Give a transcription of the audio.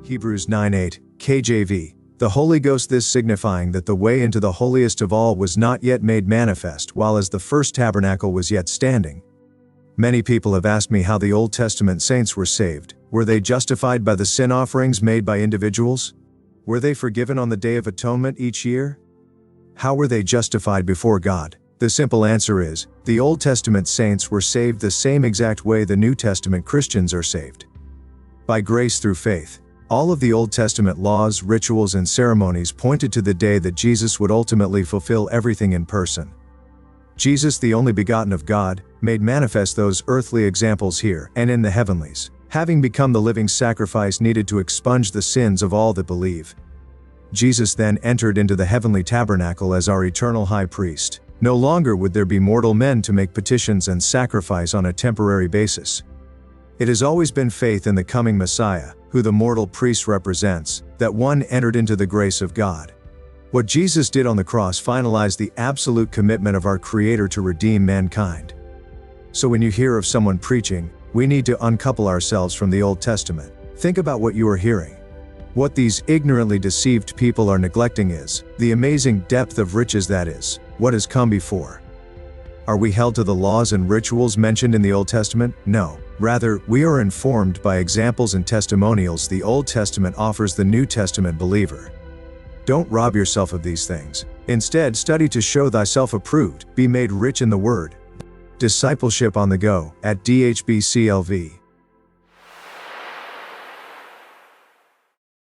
Hebrews 9:8, KJV. The Holy Ghost, this signifying that the way into the holiest of all was not yet made manifest, while as the first tabernacle was yet standing. Many people have asked me how the Old Testament saints were saved. Were they justified by the sin offerings made by individuals? Were they forgiven on the Day of Atonement each year? How were they justified before God? The simple answer is, the Old Testament saints were saved the same exact way the New Testament Christians are saved. By grace through faith. All of the Old Testament laws, rituals, and ceremonies pointed to the day that Jesus would ultimately fulfill everything in person. Jesus, the only begotten of God, made manifest those earthly examples here and in the heavenlies, having become the living sacrifice needed to expunge the sins of all that believe. Jesus then entered into the heavenly tabernacle as our eternal high priest. No longer would there be mortal men to make petitions and sacrifice on a temporary basis. It has always been faith in the coming Messiah, who the mortal priest represents, that one entered into the grace of God. What Jesus did on the cross finalized the absolute commitment of our Creator to redeem mankind. So when you hear of someone preaching, we need to uncouple ourselves from the Old Testament. Think about what you are hearing. What these ignorantly deceived people are neglecting is the amazing depth of riches that is, what has come before. Are we held to the laws and rituals mentioned in the Old Testament? No. Rather, we are informed by examples and testimonials the Old Testament offers the New Testament believer. Don't rob yourself of these things. Instead, study to show thyself approved, be made rich in the Word. Discipleship on the go at DHBCLV.